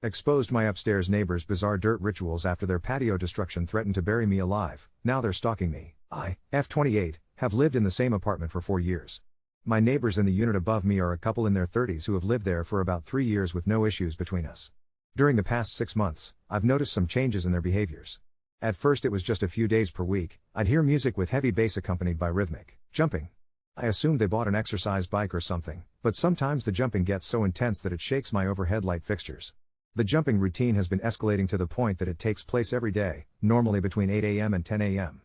Exposed my upstairs neighbor's bizarre dirt rituals after their patio destruction threatened to bury me alive. Now they're stalking me. I, F28, have lived in the same apartment for 4 years. My neighbors in the unit above me are a couple in their 30s who have lived there for about 3 years with no issues between us. During the past 6 months, I've noticed some changes in their behaviors. At first it was just a few days per week, I'd hear music with heavy bass accompanied by rhythmic jumping. I assumed they bought an exercise bike or something, but sometimes the jumping gets so intense that it shakes my overhead light fixtures. The jumping routine has been escalating to the point that it takes place every day, normally between 8 a.m. and 10 a.m.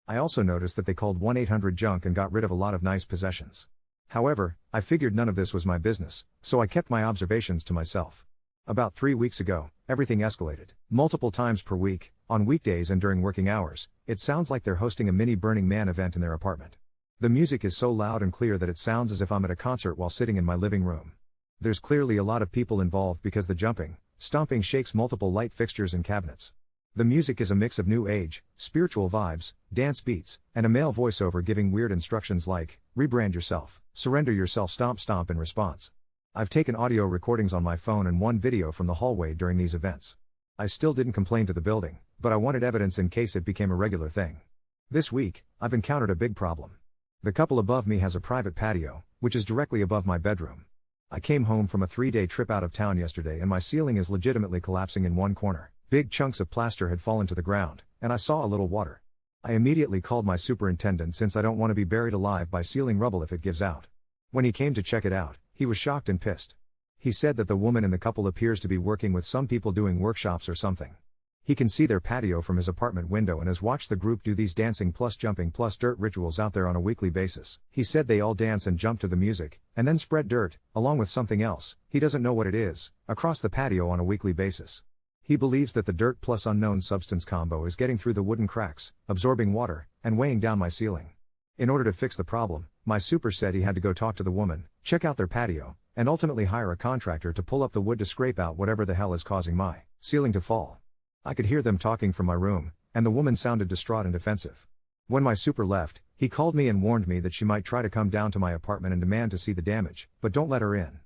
I also noticed that they called 1-800-JUNK and got rid of a lot of nice possessions. However, I figured none of this was my business, so I kept my observations to myself. About 3 weeks ago, everything escalated. Multiple times per week, on weekdays and during working hours, it sounds like they're hosting a mini Burning Man event in their apartment. The music is so loud and clear that it sounds as if I'm at a concert while sitting in my living room. There's clearly a lot of people involved because the jumping, stomping shakes multiple light fixtures and cabinets. The music is a mix of new age, spiritual vibes, dance beats, and a male voiceover giving weird instructions like, rebrand yourself, surrender yourself, stomp stomp in response. I've taken audio recordings on my phone and one video from the hallway during these events. I still didn't complain to the building, but I wanted evidence in case it became a regular thing. This week, I've encountered a big problem. The couple above me has a private patio, which is directly above my bedroom. I came home from a 3-day trip out of town yesterday and my ceiling is legitimately collapsing in one corner. Big chunks of plaster had fallen to the ground, and I saw a little water. I immediately called my superintendent since I don't want to be buried alive by ceiling rubble if it gives out. When he came to check it out, he was shocked and pissed. He said that the woman in the couple appears to be working with some people doing workshops or something. He can see their patio from his apartment window and has watched the group do these dancing plus jumping plus dirt rituals out there on a weekly basis. He said they all dance and jump to the music, and then spread dirt, along with something else, he doesn't know what it is, across the patio on a weekly basis. He believes that the dirt plus unknown substance combo is getting through the wooden cracks, absorbing water, and weighing down my ceiling. In order to fix the problem, my super said he had to go talk to the woman, check out their patio, and ultimately hire a contractor to pull up the wood to scrape out whatever the hell is causing my ceiling to fall. I could hear them talking from my room, and the woman sounded distraught and defensive. When my super left, he called me and warned me that she might try to come down to my apartment and demand to see the damage, but don't let her in.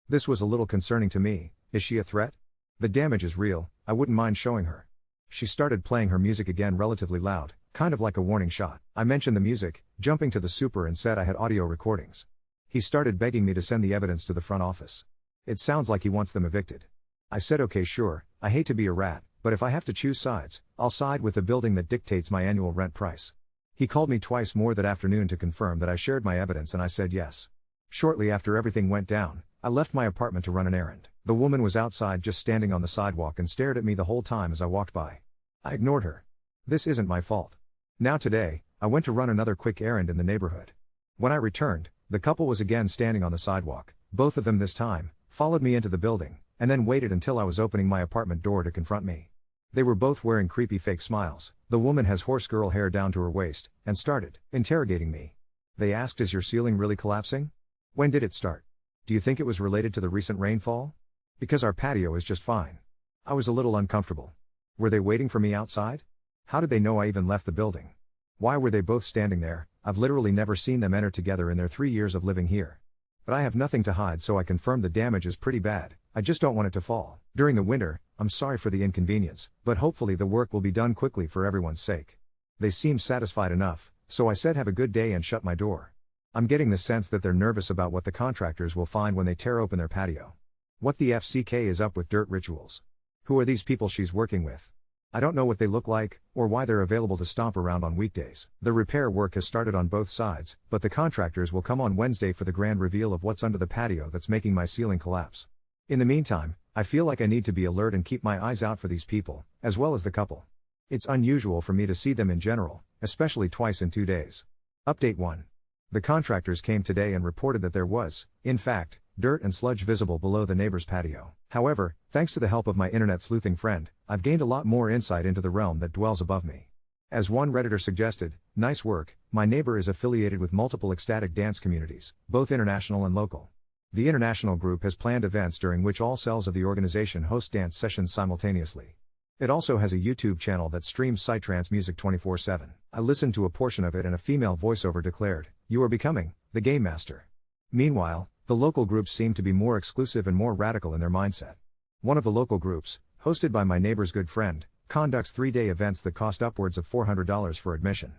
This was a little concerning to me. Is she a threat? The damage is real, I wouldn't mind showing her. She started playing her music again relatively loud, kind of like a warning shot. I mentioned the music, jumping to the super and said I had audio recordings. He started begging me to send the evidence to the front office. It sounds like he wants them evicted. I said okay sure, I hate to be a rat, but if I have to choose sides, I'll side with the building that dictates my annual rent price. He called me twice more that afternoon to confirm that I shared my evidence and I said yes. Shortly after everything went down, I left my apartment to run an errand. The woman was outside just standing on the sidewalk and stared at me the whole time as I walked by. I ignored her. This isn't my fault. Now today, I went to run another quick errand in the neighborhood. When I returned, the couple was again standing on the sidewalk. Both of them this time followed me into the building, and then waited until I was opening my apartment door to confront me. They were both wearing creepy fake smiles. The woman has horse girl hair down to her waist, and started interrogating me. They asked, is your ceiling really collapsing? When did it start? Do you think it was related to the recent rainfall? Because our patio is just fine. I was a little uncomfortable. Were they waiting for me outside? How did they know I even left the building? Why were they both standing there? I've literally never seen them enter together in their 3 years of living here. But I have nothing to hide, so I confirmed the damage is pretty bad. I just don't want it to fall. During the winter, I'm sorry for the inconvenience, but hopefully the work will be done quickly for everyone's sake. They seemed satisfied enough, so I said have a good day and shut my door. I'm getting the sense that they're nervous about what the contractors will find when they tear open their patio. What the FCK is up with dirt rituals? Who are these people she's working with? I don't know what they look like, or why they're available to stomp around on weekdays. The repair work has started on both sides, but the contractors will come on Wednesday for the grand reveal of what's under the patio that's making my ceiling collapse. In the meantime, I feel like I need to be alert and keep my eyes out for these people, as well as the couple. It's unusual for me to see them in general, especially twice in 2 days. Update 1. The contractors came today and reported that there was, in fact, dirt and sludge visible below the neighbor's patio. However, thanks to the help of my internet sleuthing friend, I've gained a lot more insight into the realm that dwells above me. As one Redditor suggested, nice work, my neighbor is affiliated with multiple ecstatic dance communities, both international and local. The international group has planned events during which all cells of the organization host dance sessions simultaneously. It also has a YouTube channel that streams psytrance music 24/7. I listened to a portion of it and a female voiceover declared, "You are becoming the game master." Meanwhile, the local groups seem to be more exclusive and more radical in their mindset. One of the local groups, hosted by my neighbor's good friend, conducts 3-day events that cost upwards of $400 for admission.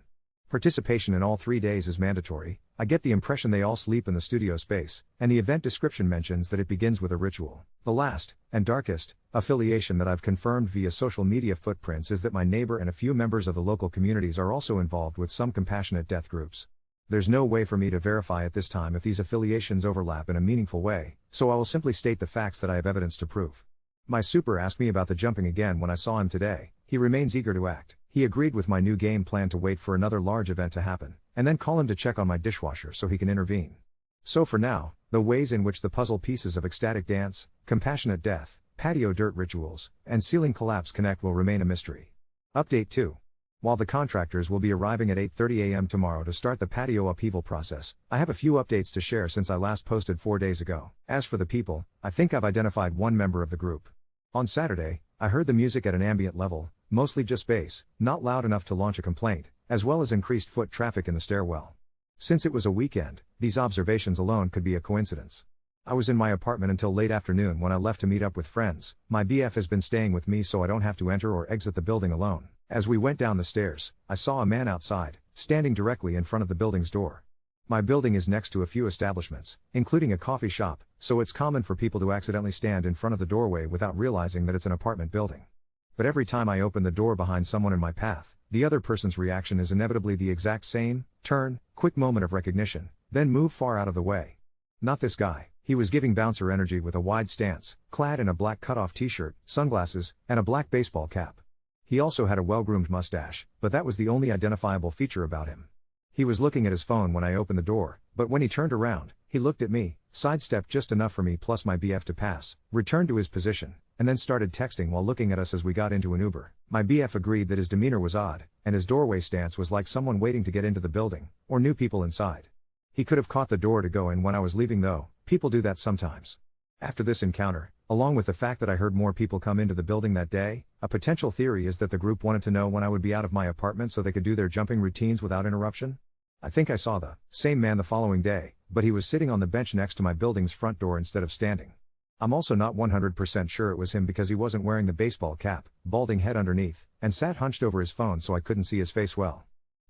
Participation in all 3 days is mandatory. I get the impression they all sleep in the studio space, and the event description mentions that it begins with a ritual. The last, and darkest, affiliation that I've confirmed via social media footprints is that my neighbor and a few members of the local communities are also involved with some compassionate death groups. There's no way for me to verify at this time if these affiliations overlap in a meaningful way, so I will simply state the facts that I have evidence to prove. My super asked me about the jumping again when I saw him today. He remains eager to act. He agreed with my new game plan to wait for another large event to happen, and then call him to check on my dishwasher so he can intervene. So for now, the ways in which the puzzle pieces of ecstatic dance, compassionate death, patio dirt rituals, and ceiling collapse connect will remain a mystery. Update 2. While the contractors will be arriving at 8:30 a.m. tomorrow to start the patio upheaval process, I have a few updates to share since I last posted 4 days ago. As for the people, I think I've identified one member of the group. On Saturday, I heard the music at an ambient level, mostly just bass, not loud enough to launch a complaint, as well as increased foot traffic in the stairwell. Since it was a weekend, these observations alone could be a coincidence. I was in my apartment until late afternoon when I left to meet up with friends. My BF has been staying with me so I don't have to enter or exit the building alone. As we went down the stairs, I saw a man outside, standing directly in front of the building's door. My building is next to a few establishments, including a coffee shop, so it's common for people to accidentally stand in front of the doorway without realizing that it's an apartment building. But every time I open the door behind someone in my path, the other person's reaction is inevitably the exact same: turn, quick moment of recognition, then move far out of the way. Not this guy. He was giving bouncer energy with a wide stance, clad in a black cutoff t-shirt, sunglasses, and a black baseball cap. He also had a well-groomed mustache, but that was the only identifiable feature about him. He was looking at his phone when I opened the door, but when he turned around, he looked at me, sidestepped just enough for me plus my BF to pass, returned to his position, and then started texting while looking at us as we got into an Uber. My BF agreed that his demeanor was odd, and his doorway stance was like someone waiting to get into the building, or new people inside. He could have caught the door to go in when I was leaving though. People do that sometimes. After this encounter, along with the fact that I heard more people come into the building that day, a potential theory is that the group wanted to know when I would be out of my apartment so they could do their jumping routines without interruption. I think I saw the same man the following day, but he was sitting on the bench next to my building's front door instead of standing. I'm also not 100% sure it was him because he wasn't wearing the baseball cap, balding head underneath, and sat hunched over his phone so I couldn't see his face well.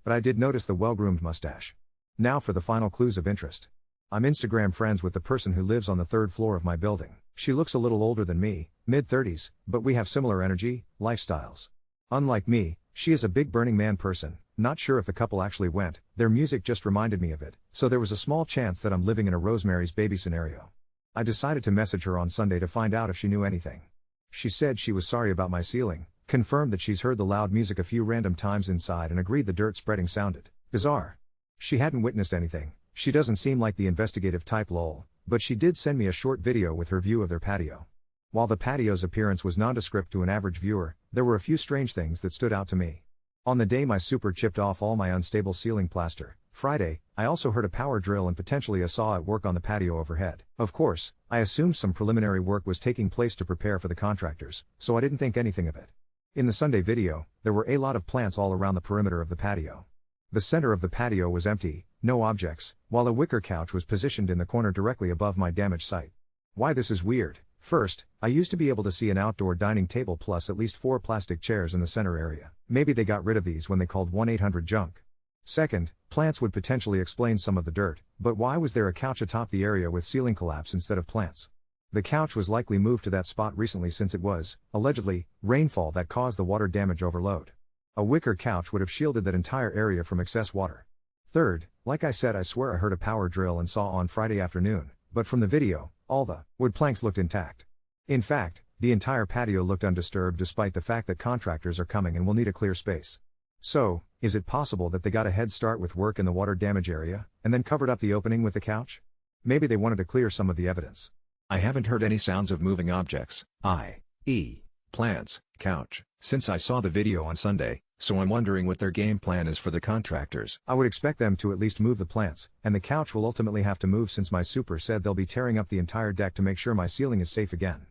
But I did notice the well-groomed mustache. Now for the final clues of interest. I'm Instagram friends with the person who lives on the 3rd floor of my building. She looks a little older than me, mid-30s, but we have similar energy, lifestyles. Unlike me, she is a big Burning Man person. Not sure if the couple actually went, their music just reminded me of it, so there was a small chance that I'm living in a Rosemary's Baby scenario. I decided to message her on Sunday to find out if she knew anything. She said she was sorry about my ceiling, confirmed that she's heard the loud music a few random times inside and agreed the dirt spreading sounded bizarre. She hadn't witnessed anything. She doesn't seem like the investigative type lol, but she did send me a short video with her view of their patio. While the patio's appearance was nondescript to an average viewer, there were a few strange things that stood out to me. On the day my super chipped off all my unstable ceiling plaster, Friday, I also heard a power drill and potentially a saw at work on the patio overhead. Of course, I assumed some preliminary work was taking place to prepare for the contractors, so I didn't think anything of it. In the Sunday video, there were a lot of plants all around the perimeter of the patio. The center of the patio was empty, no objects, while a wicker couch was positioned in the corner directly above my damaged site. Why this is weird. First, I used to be able to see an outdoor dining table plus at least 4 plastic chairs in the center area. Maybe they got rid of these when they called 1-800-JUNK. Second, plants would potentially explain some of the dirt, but why was there a couch atop the area with ceiling collapse instead of plants? The couch was likely moved to that spot recently since it was, allegedly, rainfall that caused the water damage overload. A wicker couch would have shielded that entire area from excess water. Third, like I said, I swear I heard a power drill and saw on Friday afternoon, but from the video, all the wood planks looked intact. In fact, the entire patio looked undisturbed despite the fact that contractors are coming and will need a clear space. So, is it possible that they got a head start with work in the water damage area, and then covered up the opening with the couch? Maybe they wanted to clear some of the evidence. I haven't heard any sounds of moving objects, i.e., plants, couch, since I saw the video on Sunday, so I'm wondering what their game plan is for the contractors. I would expect them to at least move the plants, and the couch will ultimately have to move since my super said they'll be tearing up the entire deck to make sure my ceiling is safe again.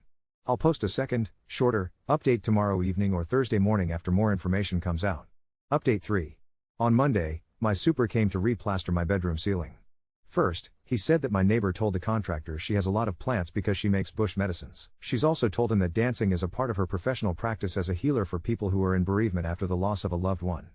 I'll post a second, shorter, update tomorrow evening or Thursday morning after more information comes out. Update 3. On Monday, my super came to replaster my bedroom ceiling. First, He said that my neighbor told the contractor she has a lot of plants because she makes bush medicines. She's also told him that dancing is a part of her professional practice as a healer for people who are in bereavement after the loss of a loved one.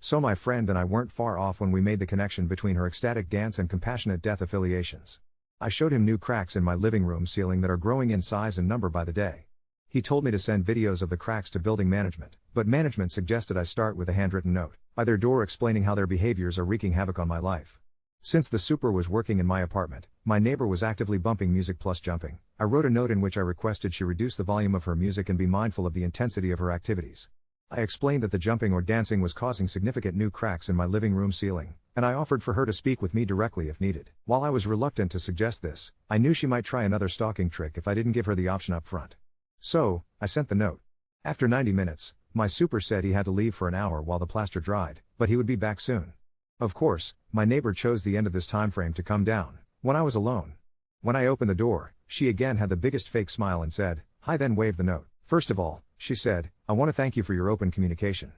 So my friend and I weren't far off when we made the connection between her ecstatic dance and compassionate death affiliations. I showed him new cracks in my living room ceiling that are growing in size and number by the day. He told me to send videos of the cracks to building management, but management suggested I start with a handwritten note by their door explaining how their behaviors are wreaking havoc on my life. Since the super was working in my apartment, my neighbor was actively bumping music plus jumping. I wrote a note in which I requested she reduce the volume of her music and be mindful of the intensity of her activities. I explained that the jumping or dancing was causing significant new cracks in my living room ceiling, and I offered for her to speak with me directly if needed. While I was reluctant to suggest this, I knew she might try another stalking trick if I didn't give her the option up front. So, I sent the note. After 90 minutes, my super said he had to leave for an hour while the plaster dried, but he would be back soon. Of course, my neighbor chose the end of this time frame to come down, when I was alone. When I opened the door, she again had the biggest fake smile and said, "Hi," then waved the note. "First of all," she said, "I want to thank you for your open communication.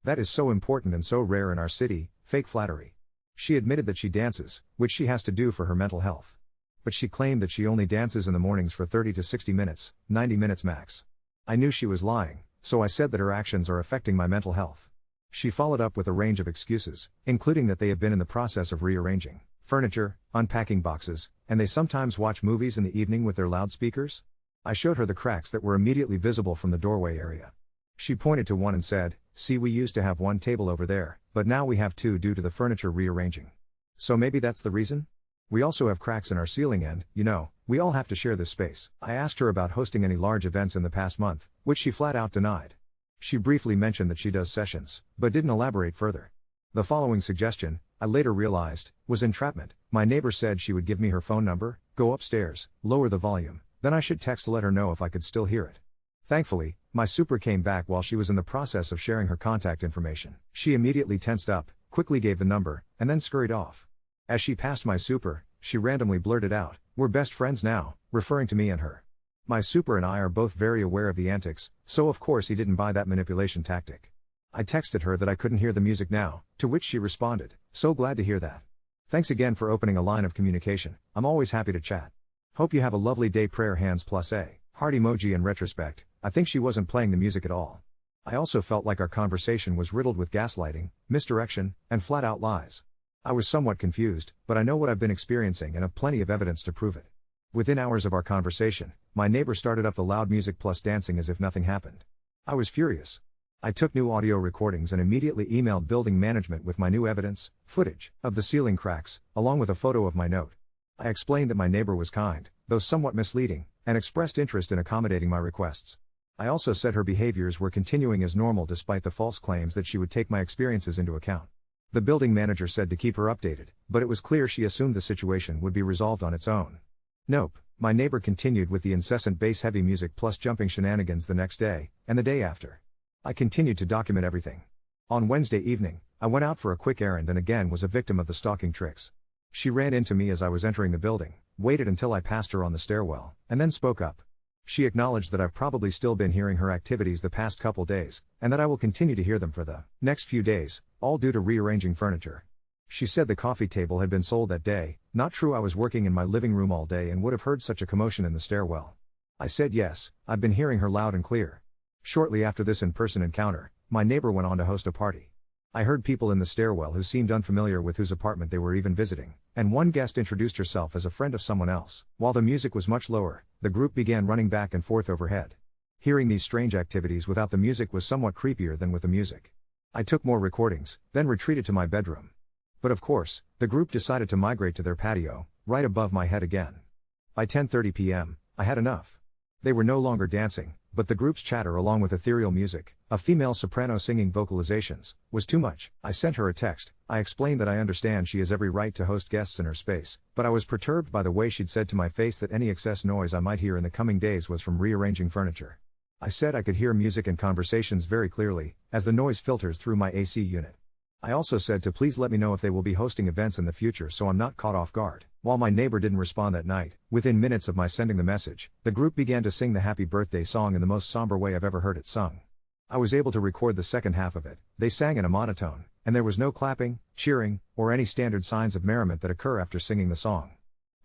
That is so important and so rare in our city." Fake flattery. She admitted that she dances, which she has to do for her mental health. But she claimed that she only dances in the mornings for 30 to 60 minutes, 90 minutes max. I knew she was lying, so I said that her actions are affecting my mental health. She followed up with a range of excuses, including that they have been in the process of rearranging furniture, unpacking boxes, and they sometimes watch movies in the evening with their loudspeakers. I showed her the cracks that were immediately visible from the doorway area. She pointed to one and said, "See, we used to have one table over there, but now we have two due to the furniture rearranging. So maybe that's the reason? We also have cracks in our ceiling and, we all have to share this space." I asked her about hosting any large events in the past month, which she flat out denied. She briefly mentioned that she does sessions, but didn't elaborate further. The following suggestion, I later realized, was entrapment. My neighbor said she would give me her phone number, go upstairs, lower the volume, then I should text to let her know if I could still hear it. Thankfully, my super came back while she was in the process of sharing her contact information. She immediately tensed up, quickly gave the number, and then scurried off. As she passed my super, she randomly blurted out, "We're best friends now," referring to me and her. My super and I are both very aware of the antics, so of course he didn't buy that manipulation tactic. I texted her that I couldn't hear the music now, to which she responded, "So glad to hear that. Thanks again for opening a line of communication, I'm always happy to chat. Hope you have a lovely day." Prayer hands plus a heart emoji. In retrospect, I think she wasn't playing the music at all. I also felt like our conversation was riddled with gaslighting, misdirection, and flat-out lies. I was somewhat confused, but I know what I've been experiencing and have plenty of evidence to prove it. Within hours of our conversation, my neighbor started up the loud music plus dancing as if nothing happened. I was furious. I took new audio recordings and immediately emailed building management with my new evidence, footage, of the ceiling cracks, along with a photo of my note. I explained that my neighbor was kind, though somewhat misleading, and expressed interest in accommodating my requests. I also said her behaviors were continuing as normal despite the false claims that she would take my experiences into account. The building manager said to keep her updated, but it was clear she assumed the situation would be resolved on its own. Nope, my neighbor continued with the incessant bass-heavy music plus jumping shenanigans the next day, and the day after. I continued to document everything. On Wednesday evening, I went out for a quick errand and again was a victim of the stalking tricks. She ran into me as I was entering the building, waited until I passed her on the stairwell, and then spoke up. She acknowledged that I've probably still been hearing her activities the past couple days, and that I will continue to hear them for the next few days, all due to rearranging furniture. She said the coffee table had been sold that day. Not true, I was working in my living room all day and would have heard such a commotion in the stairwell. I said yes, I've been hearing her loud and clear. Shortly after this in-person encounter, my neighbor went on to host a party. I heard people in the stairwell who seemed unfamiliar with whose apartment they were even visiting, and one guest introduced herself as a friend of someone else. While the music was much lower, the group began running back and forth overhead. Hearing these strange activities without the music was somewhat creepier than with the music. I took more recordings, then retreated to my bedroom. But of course, the group decided to migrate to their patio, right above my head again. By 10:30 p.m., I had enough. They were no longer dancing, but the group's chatter along with ethereal music, a female soprano singing vocalizations, was too much. I sent her a text. I explained that I understand she has every right to host guests in her space, but I was perturbed by the way she'd said to my face that any excess noise I might hear in the coming days was from rearranging furniture. I said I could hear music and conversations very clearly, as the noise filters through my AC unit. I also said to please let me know if they will be hosting events in the future so I'm not caught off guard. While my neighbor didn't respond that night, within minutes of my sending the message, the group began to sing the happy birthday song in the most somber way I've ever heard it sung. I was able to record the second half of it. They sang in a monotone, and there was no clapping, cheering, or any standard signs of merriment that occur after singing the song.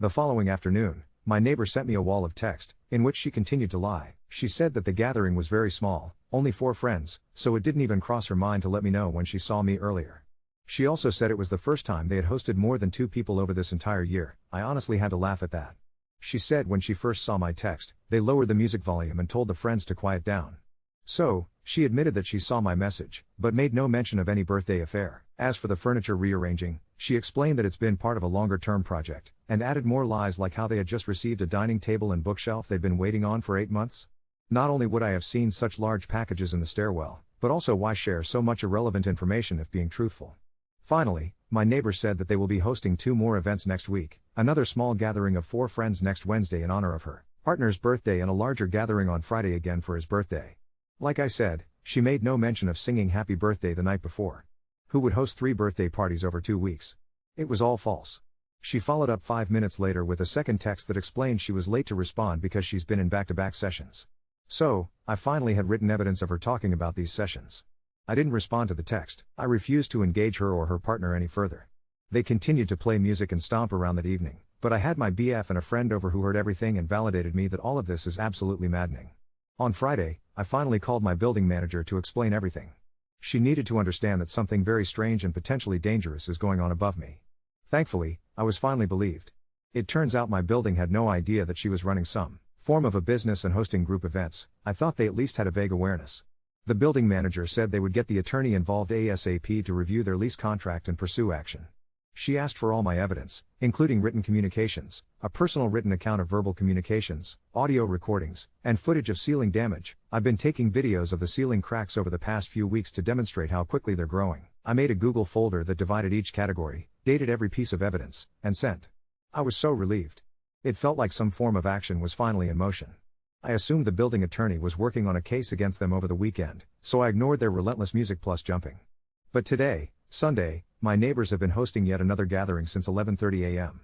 The following afternoon, my neighbor sent me a wall of text, in which she continued to lie. She said that the gathering was very small, only 4 friends, so it didn't even cross her mind to let me know when she saw me earlier. She also said it was the first time they had hosted more than 2 people over this entire year. I honestly had to laugh at that. She said when she first saw my text, they lowered the music volume and told the friends to quiet down. So, she admitted that she saw my message, but made no mention of any birthday affair. As for the furniture rearranging, she explained that it's been part of a longer-term project, and added more lies like how they had just received a dining table and bookshelf they'd been waiting on for 8 months. Not only would I have seen such large packages in the stairwell, but also why share so much irrelevant information if being truthful. Finally, my neighbor said that they will be hosting 2 more events next week, another small gathering of 4 friends next Wednesday in honor of her partner's birthday and a larger gathering on Friday again for his birthday. Like I said, she made no mention of singing happy birthday the night before. Who would host 3 birthday parties over 2 weeks? It was all false. She followed up 5 minutes later with a second text that explained she was late to respond because she's been in back-to-back sessions. So, I finally had written evidence of her talking about these sessions. I didn't respond to the text. I refused to engage her or her partner any further. They continued to play music and stomp around that evening, but I had my BF and a friend over who heard everything and validated me that all of this is absolutely maddening. On Friday, I finally called my building manager to explain everything. She needed to understand that something very strange and potentially dangerous is going on above me. Thankfully, I was finally believed. It turns out my building had no idea that she was running some form of a business and hosting group events. I thought they at least had a vague awareness. The building manager said they would get the attorney involved ASAP to review their lease contract and pursue action. She asked for all my evidence, including written communications, a personal written account of verbal communications, audio recordings, and footage of ceiling damage. I've been taking videos of the ceiling cracks over the past few weeks to demonstrate how quickly they're growing. I made a Google folder that divided each category, dated every piece of evidence, and sent. I was so relieved. It felt like some form of action was finally in motion. I assumed the building attorney was working on a case against them over the weekend, so I ignored their relentless music plus jumping. But today, Sunday, my neighbors have been hosting yet another gathering since 11:30 a.m.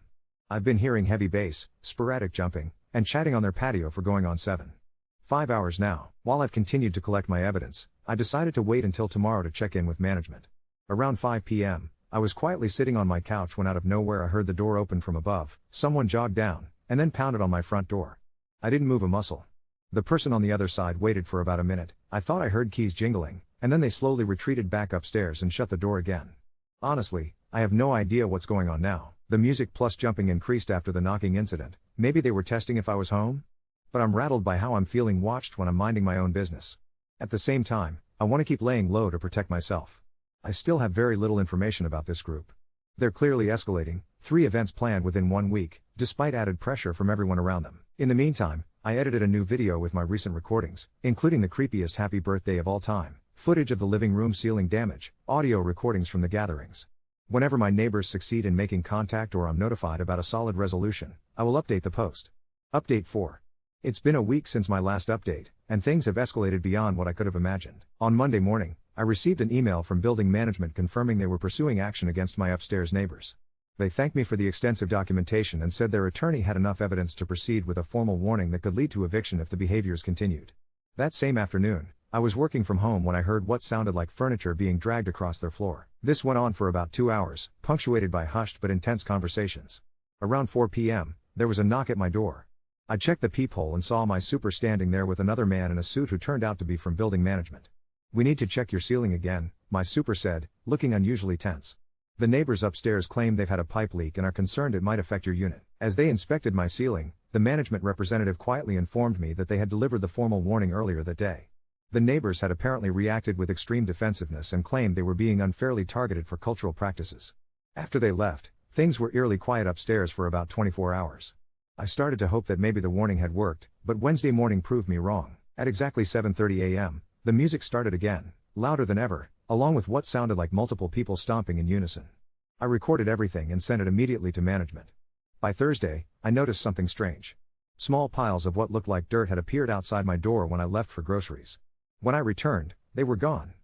I've been hearing heavy bass, sporadic jumping, and chatting on their patio for going on 5 hours now. While I've continued to collect my evidence, I decided to wait until tomorrow to check in with management. Around 5 p.m., I was quietly sitting on my couch when out of nowhere I heard the door open from above. Someone jogged down, and then pounded on my front door. I didn't move a muscle. The person on the other side waited for about a minute. I thought I heard keys jingling, and then they slowly retreated back upstairs and shut the door again. Honestly, I have no idea what's going on now. The music plus jumping increased after the knocking incident. Maybe they were testing if I was home? But I'm rattled by how I'm feeling watched when I'm minding my own business. At the same time, I want to keep laying low to protect myself. I still have very little information about this group. They're clearly escalating, 3 events planned within 1 week, despite added pressure from everyone around them. In the meantime, I edited a new video with my recent recordings, including the creepiest happy birthday of all time, footage of the living room ceiling damage, audio recordings from the gatherings. Whenever my neighbors succeed in making contact or I'm notified about a solid resolution, I will update the post. Update 4. It's been a week since my last update, and things have escalated beyond what I could have imagined. On Monday morning, I received an email from building management confirming they were pursuing action against my upstairs neighbors. They thanked me for the extensive documentation and said their attorney had enough evidence to proceed with a formal warning that could lead to eviction if the behaviors continued. That same afternoon, I was working from home when I heard what sounded like furniture being dragged across their floor. This went on for about 2 hours, punctuated by hushed but intense conversations. Around 4 p.m., there was a knock at my door. I checked the peephole and saw my super standing there with another man in a suit who turned out to be from building management. "We need to check your ceiling again," my super said, looking unusually tense. The neighbors upstairs claim they've had a pipe leak and are concerned it might affect your unit. As they inspected my ceiling, the management representative quietly informed me that they had delivered the formal warning earlier that day. The neighbors had apparently reacted with extreme defensiveness and claimed they were being unfairly targeted for cultural practices. After they left, things were eerily quiet upstairs for about 24 hours. I started to hope that maybe the warning had worked, but Wednesday morning proved me wrong. At exactly 7:30 a.m., the music started again, louder than ever, along with what sounded like multiple people stomping in unison. I recorded everything and sent it immediately to management. By Thursday, I noticed something strange. Small piles of what looked like dirt had appeared outside my door when I left for groceries. When I returned, they were gone.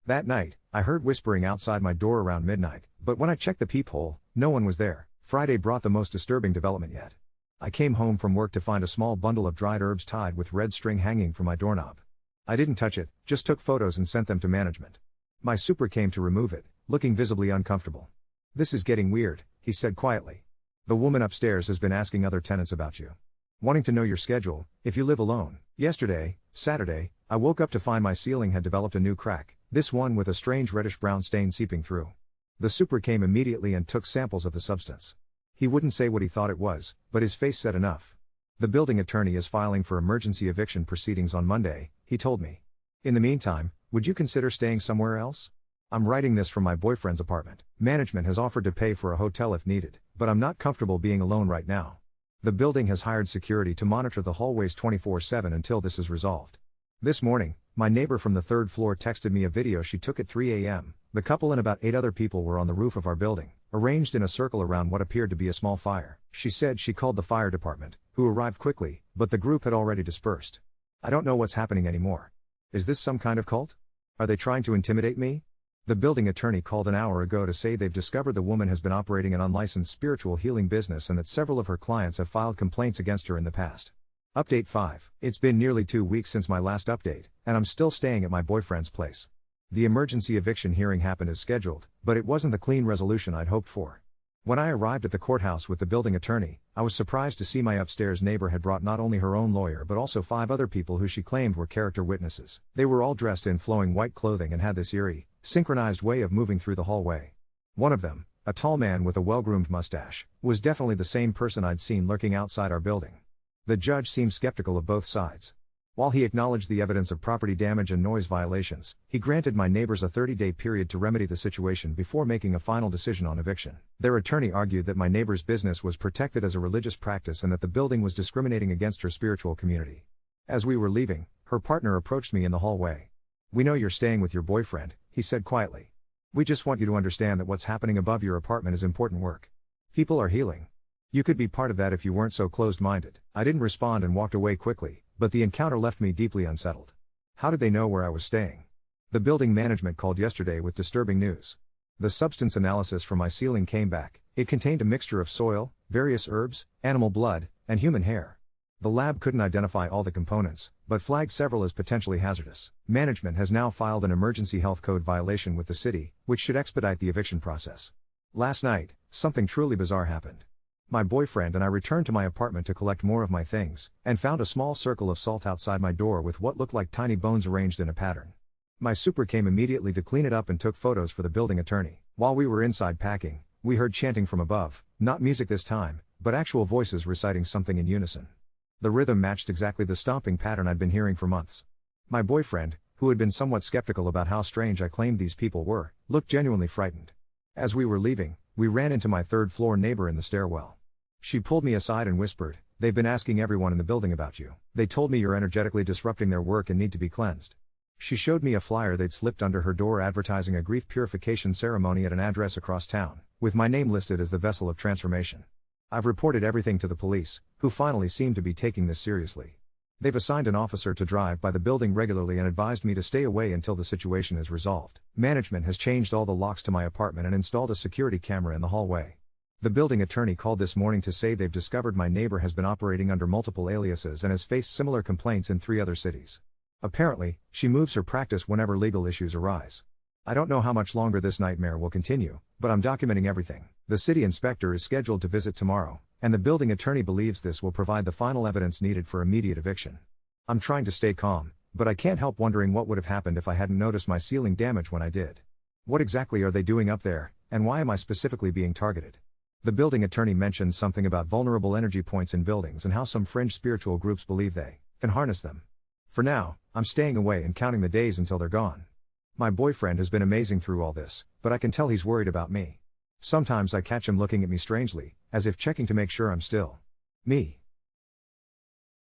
That night, I heard whispering outside my door around midnight, but when I checked the peephole, no one was there. Friday brought the most disturbing development yet. I came home from work to find a small bundle of dried herbs tied with red string hanging from my doorknob. I didn't touch it, just took photos and sent them to management. My super came to remove it, looking visibly uncomfortable. "This is getting weird," he said quietly. The woman upstairs has been asking other tenants about you. Wanting to know your schedule, if you live alone. Yesterday, Saturday, I woke up to find my ceiling had developed a new crack, this one with a strange reddish-brown stain seeping through. The super came immediately and took samples of the substance. He wouldn't say what he thought it was, but his face said enough. The building attorney is filing for emergency eviction proceedings on Monday, he told me. In the meantime, would you consider staying somewhere else? I'm writing this from my boyfriend's apartment. Management has offered to pay for a hotel if needed, but I'm not comfortable being alone right now. The building has hired security to monitor the hallways 24/7 until this is resolved. This morning, my neighbor from the third floor texted me a video she took at 3 a.m. The couple and about 8 other people were on the roof of our building, arranged in a circle around what appeared to be a small fire. She said she called the fire department, who arrived quickly, but the group had already dispersed. I don't know what's happening anymore. Is this some kind of cult? Are they trying to intimidate me? The building attorney called an hour ago to say they've discovered the woman has been operating an unlicensed spiritual healing business and that several of her clients have filed complaints against her in the past. Update 5. It's been nearly 2 weeks since my last update, and I'm still staying at my boyfriend's place. The emergency eviction hearing happened as scheduled, but it wasn't the clean resolution I'd hoped for. When I arrived at the courthouse with the building attorney, I was surprised to see my upstairs neighbor had brought not only her own lawyer but also 5 other people who she claimed were character witnesses. They were all dressed in flowing white clothing and had this eerie, synchronized way of moving through the hallway. One of them, a tall man with a well-groomed mustache, was definitely the same person I'd seen lurking outside our building. The judge seemed skeptical of both sides. While he acknowledged the evidence of property damage and noise violations, he granted my neighbors a 30-day period to remedy the situation before making a final decision on eviction. Their attorney argued that my neighbor's business was protected as a religious practice and that the building was discriminating against her spiritual community. As we were leaving, her partner approached me in the hallway. "We know you're staying with your boyfriend," he said quietly. "We just want you to understand that what's happening above your apartment is important work. People are healing. You could be part of that if you weren't so closed-minded." I didn't respond and walked away quickly, but the encounter left me deeply unsettled. How did they know where I was staying? The building management called yesterday with disturbing news. The substance analysis from my ceiling came back. It contained a mixture of soil, various herbs, animal blood, and human hair. The lab couldn't identify all the components, but flagged several as potentially hazardous. Management has now filed an emergency health code violation with the city, which should expedite the eviction process. Last night, something truly bizarre happened. My boyfriend and I returned to my apartment to collect more of my things, and found a small circle of salt outside my door with what looked like tiny bones arranged in a pattern. My super came immediately to clean it up and took photos for the building attorney. While we were inside packing, we heard chanting from above, not music this time, but actual voices reciting something in unison. The rhythm matched exactly the stomping pattern I'd been hearing for months. My boyfriend, who had been somewhat skeptical about how strange I claimed these people were, looked genuinely frightened. As we were leaving, we ran into my third-floor neighbor in the stairwell. She pulled me aside and whispered, "They've been asking everyone in the building about you. They told me you're energetically disrupting their work and need to be cleansed." She showed me a flyer they'd slipped under her door advertising a grief purification ceremony at an address across town, with my name listed as the vessel of transformation. I've reported everything to the police, who finally seem to be taking this seriously. They've assigned an officer to drive by the building regularly and advised me to stay away until the situation is resolved. Management has changed all the locks to my apartment and installed a security camera in the hallway. The building attorney called this morning to say they've discovered my neighbor has been operating under multiple aliases and has faced similar complaints in 3 other cities. Apparently, she moves her practice whenever legal issues arise. I don't know how much longer this nightmare will continue, but I'm documenting everything. The city inspector is scheduled to visit tomorrow, and the building attorney believes this will provide the final evidence needed for immediate eviction. I'm trying to stay calm, but I can't help wondering what would have happened if I hadn't noticed my ceiling damage when I did. What exactly are they doing up there, and why am I specifically being targeted? The building attorney mentioned something about vulnerable energy points in buildings and how some fringe spiritual groups believe they can harness them. For now, I'm staying away and counting the days until they're gone. My boyfriend has been amazing through all this, but I can tell he's worried about me. Sometimes I catch him looking at me strangely, as if checking to make sure I'm still me.